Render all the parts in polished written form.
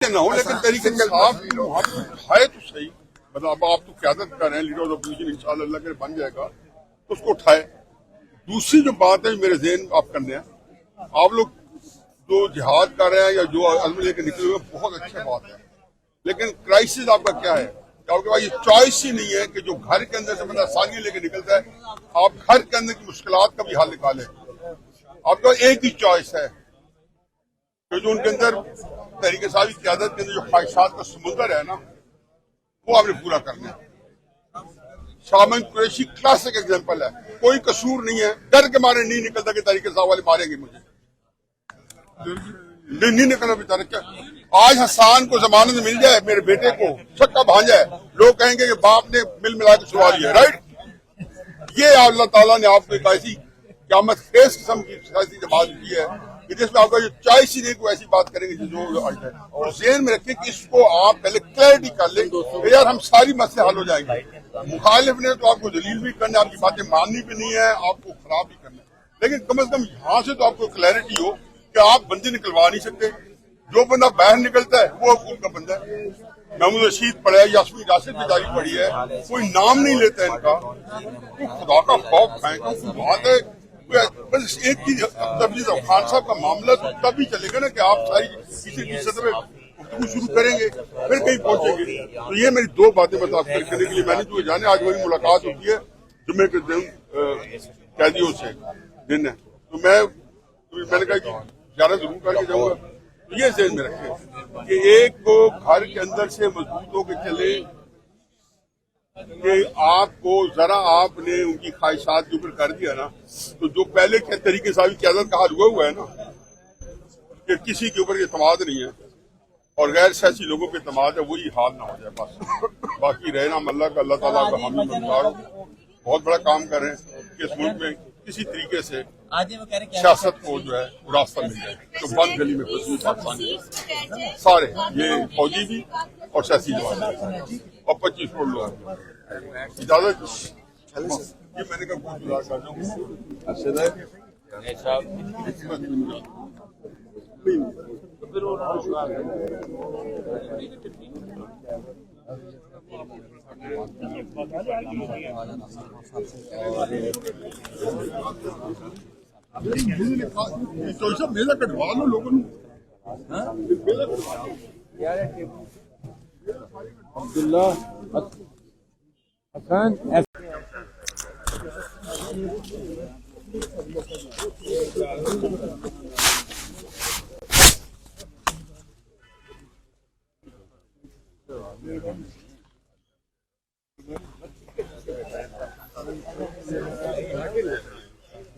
ना हो, लेकिन तरीके से आप है तो सही। मतलब अब आप तो क्यादत कर रहे हैं, लीडर ऑफ अपोजिशन इंशाल्लाह अल्लाह के बन जाएगा तो उसको उठाए। दूसरी जो बात है मेरे ज़हन आप करने हैं, आप लोग जो जिहाद कर रहे हैं या जो अज़्म लेके निकले हुए बहुत अच्छी बात है, लेकिन क्राइसिस आपका क्या है? आपके पास ये चॉइस ही नहीं है कि जो घर के अंदर से बंदा आसानी लेके निकलता है, आप घर के अंदर की मुश्किलात का भी हल निकालें। आपका एक ही चॉइस है कि जो उनके अंदर तहरीक साहब की क़यादत के अंदर जो ख्वाहिशात का समुंदर है ना, वो आपने पूरा करना है। शामिल कुरैशी क्लासिक एग्जाम्पल है, कोई कसूर नहीं है, डर के मारे नहीं निकलता कि तहरीक साहब वाले मारेंगे मुझे, नहीं निकलना बेचारा। क्या आज हसान को जमानत मिल जाए, मेरे बेटे को छक्का भांजा है, लोग कहेंगे कि बाप ने मिल मिला के छुड़ा दिया, राइट। ये अल्लाह ताला ने आपको एक ऐसी क़यामत खेज किस्म की सियासी जमात दी है कि जिसमें आपका ये चॉइस ही नहीं, कोई ऐसी बात करेंगे जो आज है। और ज़हन में रखें कि इसको आप पहले क्लैरिटी कर लें कि यार हम सारी मसले हल हो जाएंगे। मुखालिफ ने तो आपको दलील भी करना, आपकी बातें माननी भी नहीं है, आपको खराब भी करना है, लेकिन कम से कम यहाँ से तो आपको क्लैरिटी हो कि आप बंदे निकलवा नहीं सकते। जो बंदा बाहर निकलता है वो उनका बंदा है। महमूद रशीद पढ़ा है, यास्मीन राशिद भी जारी पड़ी है, कोई नाम नहीं लेता इनका, तो खुदा का खौफ फेंका बात है। बस एक चीज, खान साहब का मामला तो तभी चलेगा ना कि आप सारी किसी की सतह में शुरू करेंगे, फिर कहीं पहुंचेंगे। तो ये मेरी दो बातें बता करने के लिए मैंने जो जाने, आज वही मुलाकात होती है जुम्मे के दिन कैदियों से दिन है, तो मैंने कहा कि ज्यादा जरूर करके जाऊंगा। तो ये ज़हन में रखें कि एक को घर के अंदर से मजबूत होकर चले कि आपको जरा आपने उनकी ख्वाहिशात के ऊपर कर दिया ना, तो जो पहले के तरीके से क़यादत का हाल हुआ है ना कि किसी के ऊपर एतमाद नहीं है और गैर सियासी लोगों पे एतमाद है, वही हाल ना हो जाए बस। बाकी रहना अल्लाह का, अल्लाह ताला का हामी मददगार बहुत बड़ा काम कर रहे हैं कि इस मुल्क में किसी तरीके से सियासत को जो है वो रास्ता मिल जाए, तो बंद गली में कुछ पाकिस्तानी सारे ये फौजी भी और सियासी जवान और 25 करोड़ लोग इजाजत। ये मैंने कहा कुछ गुजार कर मेला कटवा लो लोगों ने। अब्दुल्ला हसन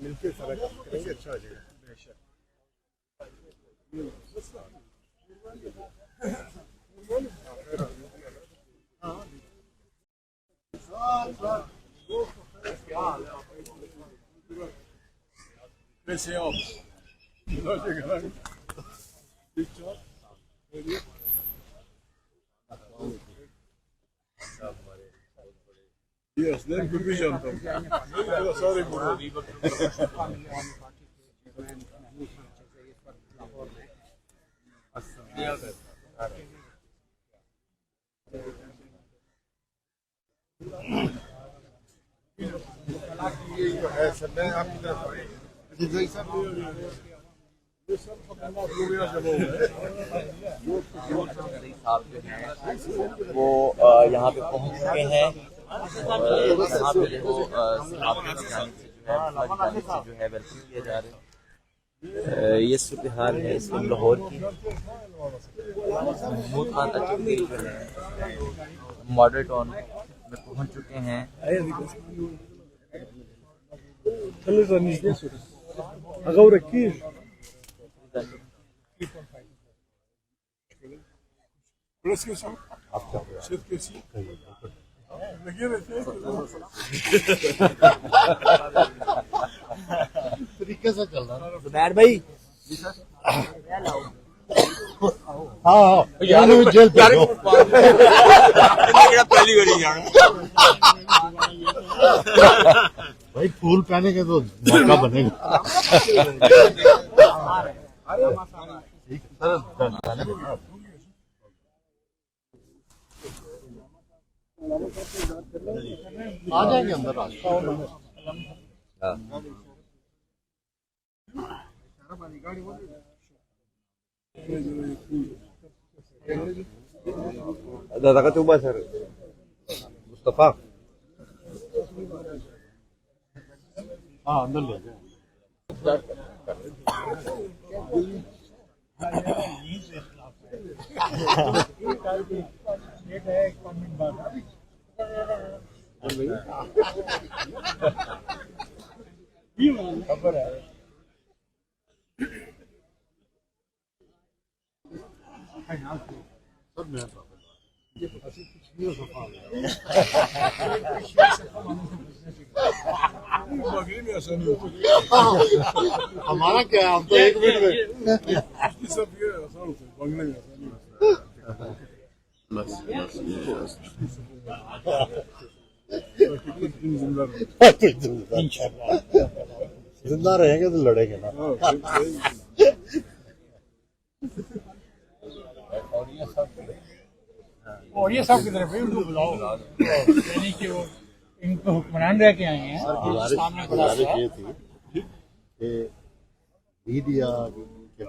मिलके सारा कैसे अच्छा हो जाएगा। कैसे हो? Yes, then could be something. Sorry, bro. वो यहाँ पे पहुँच चुके हैं और यहाँ पे देखो जो है वेलकम किया जा रहा है। ये सूरत हाल है इस वक्त लाहौर की। महमूद खान अचकरी जो है मॉडल टाउन में पहुँच चुके हैं। तरीके से चल रहा है जुबैर भाई। हाँ जेल पहली बारी भाई फूल पहने के तो मौका बनेगा। आ जाएंगे अंदर आज। हाँ। दादा का चुबा सर मुस्तफा। हाँ अंदर ले जाए। खबर है सब मैं हमारा क्या है, हम तो 1 मिनट में जिंदा रहेंगे तो लड़ेंगे ना। और ये सब की तरफ इनको बुलाओ, यानी कि वो इनको हुक्मरान रह के आए हैं। गुजारिश ये थी कि मीडिया के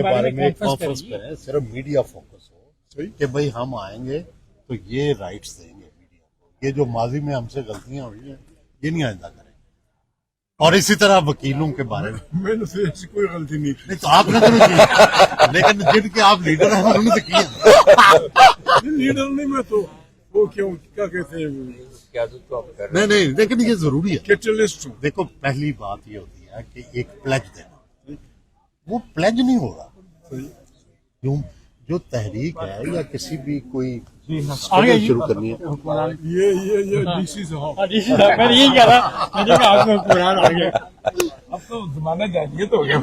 बारे में एक कॉन्फ्रेंस करें, सिर्फ मीडिया फोकस हो कि भाई हम आएंगे तो ये राइट्स देंगे मीडिया को, ये जो माजी में हमसे गलतियां हुई हैं ये नहीं आइंदा करें। और इसी तरह वकीलों के बारे में मैंने से ऐसी कोई गलती नहीं तो आपने तो नहीं की, लेकिन जिनके आप लीडर हैं उन्होंने तो किया। लीडर नहीं, मैं तो वो क्यों क्या कहते हैं क्या तो आप कर रहे नहीं, लेकिन ये जरूरी है। कैटलिस्ट हूँ। देखो पहली बात ये होती है कि एक प्लेज देना, वो प्लेज नहीं होगा। क्यों? जो तहरीक है या किसी भी कोई स्ट्रगल शुरू करनी है, ये डीसी साहब, मैं यही कह रहा, मैंने कहा आपको हुक्मरान आ गया। अब तो जमाना जाहिलियत हो गया।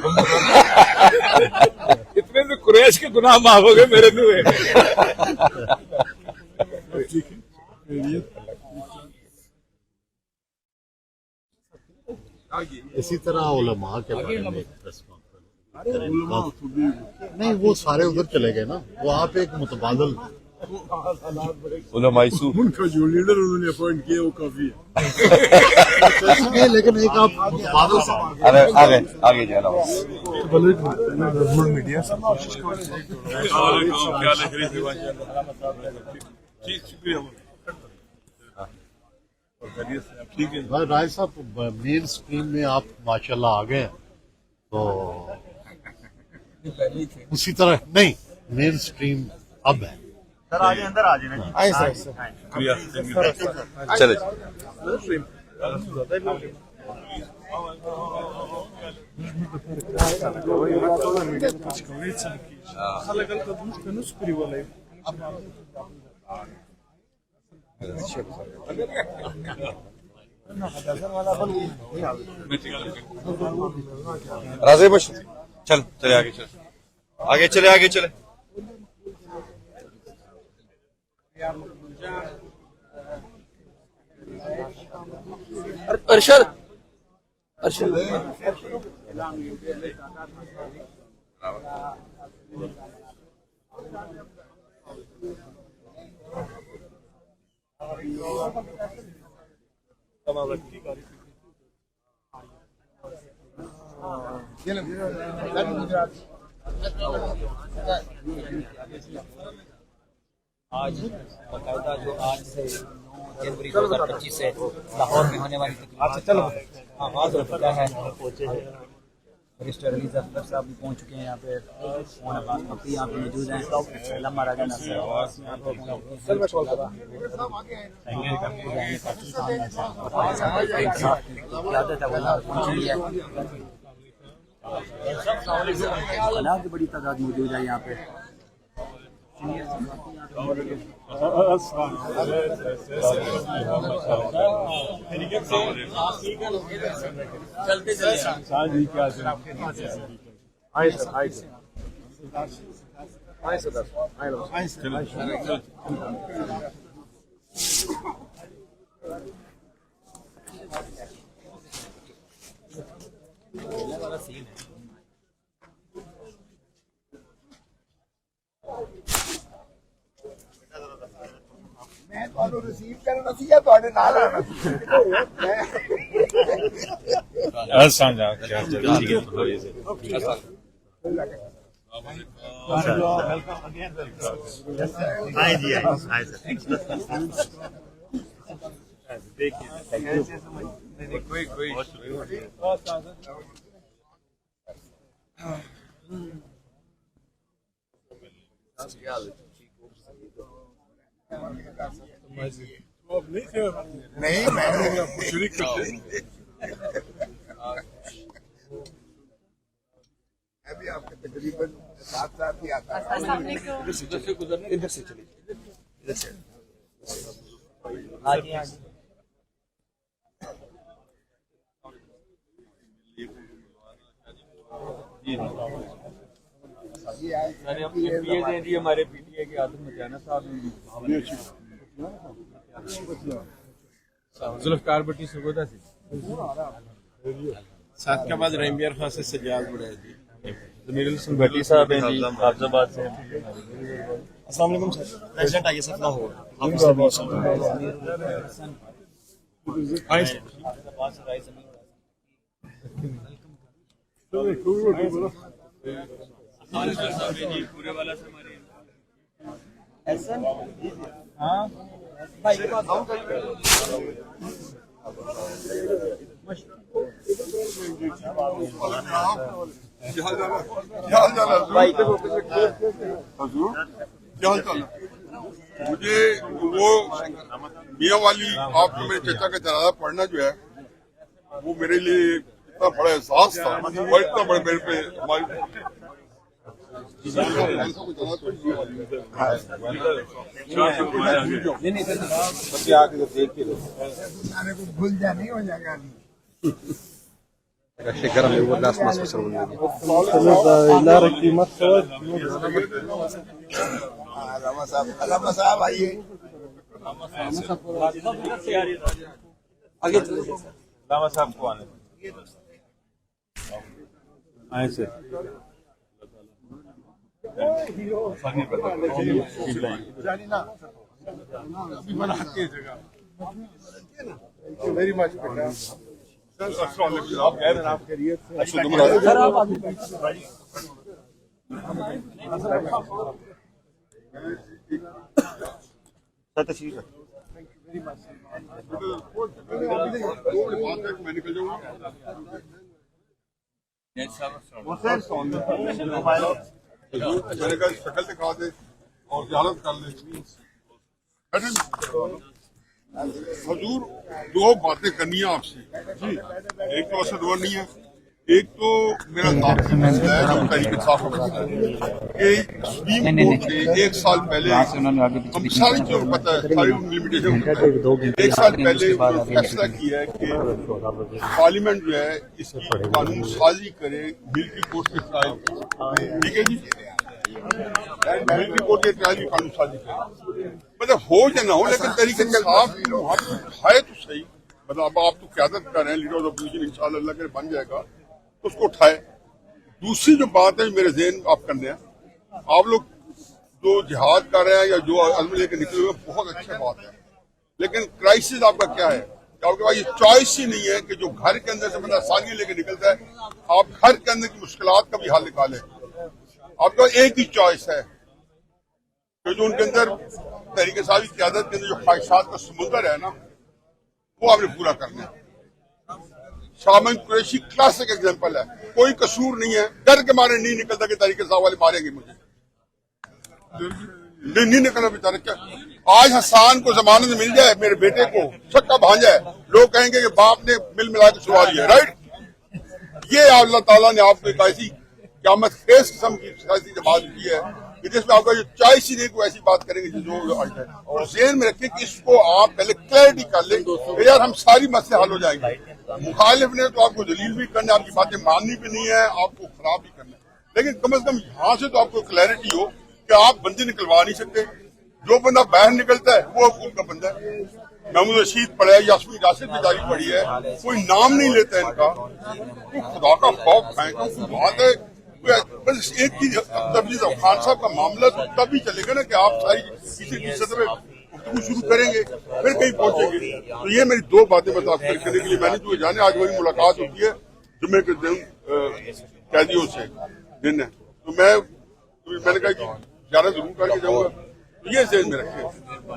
इतने से कुरैश के गुनाह माफ हो गए मेरे तो। ठीक है, इसी तरह उलमा के बारे में एक प्रेस कॉन्फ्रेंस नहीं, वो सारे उधर चले गए ना, वो आप एक मुतबादल उनका जो लीडर उन्होंने अपॉइंट किया वो काफी है। नहीं, लेकिन एक आप मुतबादल आगे जाना मीडिया से कोशिश क्या लिख रही थी। शुक्रिया। ठीक है भाई राय साहब, मेन स्ट्रीम में आप माशाल्लाह आ गए, तो उसी तरह नहीं मेन स्ट्रीम अब है। सर आगे अंदर आ जाए। चले राजे बश चल चले आगे चले अरशद आज बाकायदा जो आज से 9 जनवरी 2025 से लाहौर में होने वाली आगाज हो चुका है। मिनिस्टर अली जफर साहब भी पहुंच चुके हैं यहाँ पे, यहाँ पे मौजूद हैं। लम्बा राजा की बड़ी तादाद मौजूद है यहाँ पे। चलते ਤੁਹਾਨੂੰ ਰਿਸੀਵ ਕਰਨਾ ਸੀ ਜਾਂ ਤੁਹਾਡੇ ਨਾਲ ਆਣਾ ਸੀ नहीं मैं शरीक करते अभी आपके तकरीबन साथ ही आता है इधर से चलिए हमारे पीटीए के आदम मचाना साहब जुल्फकार भट्टी सरगोदा से साथ के बाद रहीमियर खान से सजाद बुढ़ाई जी जमीर हसन भट्टी साहब हैं जी हाफिजाबाद से। अस्सलाम वालेकुम सर, प्रेसिडेंट आइए सर लाहौर। हाँ क्या हाल चाल है? मुझे वो मियाँ वाली आपको मेरे चचा का जनाजा पढ़ना जो है वो मेरे लिए इतना बड़ा एहसास था और इतना बड़ा मेरे पे हमारी भूल जा नहीं हो जाएगा अलामा साहब आइए आगे लामा साहब को आने आए सर वेरी मच आप कह रहे हैं आप करिए मैं निकल जाऊंगा मैंने कहा शक्ल दिखा दे और जियारत कर ले। हजूर दो बातें करनी है आपसे जी। एक तो असद वो नहीं है, एक तो मेरा दाखिल मसला है जो तरीके साफ होगा कि सुप्रीम कोर्ट ने एक साल पहले हम सारी जो पता है सारी लिमिटेशन एक साल पहले फैसला किया है कि पार्लियामेंट जो है इसकी कानून साजी करे मिलिट्री कोर्ट के ट्रायल, ठीक है जी, मिलिट्री कोर्ट के ट्रायल की कानून साजी करे, मतलब हो या ना हो लेकिन तरीके से साफ है तो सही। मतलब अब आप तो क्यादत कर रहे हैं, लीडर ऑफ अपोजिशन इंशाल्लाह अल्लाह के बन जाएगा तो उसको उठाए। दूसरी जो बात है मेरे ज़हन आप करने हैं, आप लोग जो जिहाद कर रहे हैं या जो अज़्म लेकर निकले हुए बहुत अच्छी बात है, लेकिन क्राइसिस आपका क्या है? आपके पास ये चॉइस ही नहीं है कि जो घर के अंदर से बंदा आसानी लेकर निकलता है आप घर के अंदर की मुश्किलात का भी हल निकालें। आपका एक ही चॉइस है कि जो उनके अंदर तरीके साहब की क़यादत के अंदर जो ख्वाहिशात का समुंदर है ना वो आपने पूरा करना है। शामिल कुरैशी क्लासिक एग्जांपल है, कोई कसूर नहीं है, डर के मारे नहीं निकलता कि तरीके साहब वाले मारेंगे मुझे, नहीं निकलना बेचारा। क्या आज हसान को जमानत मिल जाए, मेरे बेटे को छक्का भांजा है, लोग कहेंगे कि बाप ने मिल मिला के छुड़ा दिया, राइट। ये अल्लाह ताला ने आपको एक ऐसी क़यामत खेज किस्म की सियासी जमात दी है कि जिसमें आपका जो चॉइस ही नहीं कोई ऐसी बात करेंगे जो है। और ज़हन में रखिए कि इसको आप पहले क्लैरिटी कर लें कि यार हम सारी मसले हल हो जाएंगे। मुखालिफ ने तो आपको दलील भी करना, आपकी बातें माननी भी नहीं है, आपको खराब भी करना है, लेकिन कम से कम यहाँ से तो आपको क्लैरिटी हो कि आप बंदे निकलवा नहीं सकते। जो बंदा बाहर निकलता है वो उनका बंदा है। महमूद रशीद पड़ा है, यास्मीन राशिद भी जारी पड़ी है, कोई नाम नहीं लेता इनका, तो खुदा का खौफ फेंका बात है। बस एक चीज, खान साहब का मामला तो तभी चलेगा ना कि आप सारी किसी की सदर में गुफ्तगू शुरू करेंगे, फिर कहीं पहुंचेंगे। तो ये मेरी दो बातें बता करने के लिए मैंने जो जाने, आज वही मुलाकात होती है जुम्मे के दिन कैदियों से दिन है, तो मैंने कहा कि ज्यादा जरूर करके जाऊंगा। तो ये ज़हन में रखें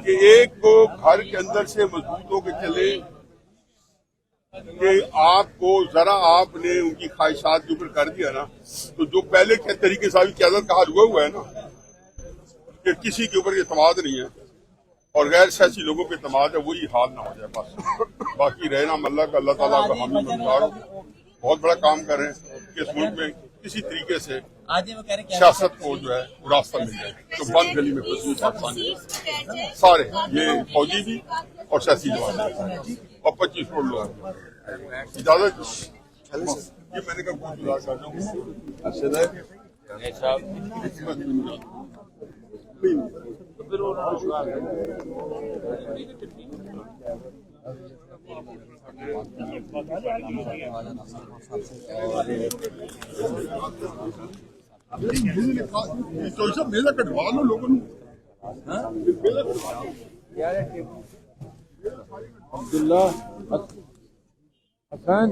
कि एक को घर के अंदर से मजबूत होकर चले कि आपको जरा आपने उनकी ख्वाहिशात के ऊपर कर दिया ना, तो जो पहले के तरीके से क्यादत का हाल हुआ है ना कि किसी के ऊपर एतमाद नहीं है और गैर सियासी लोगों पे एतमाद है, वही हाल ना हो जाए बस। बाकी रहना अल्लाह का, अल्लाह ताला का हामी मददगार बहुत बड़ा काम कर रहे हैं कि इस मुल्क में किसी तरीके से सियासत को जो है वो रास्ता मिल जाए, तो बंद गली में कुछ पाकिस्तानी सारे ये फौजी भी और सियासी जवान और 25 करोड़ लोग इजाजत। ये मैंने कहा कुछ मेला कटवा लो लोगों ने। अब्दुल्ला हसन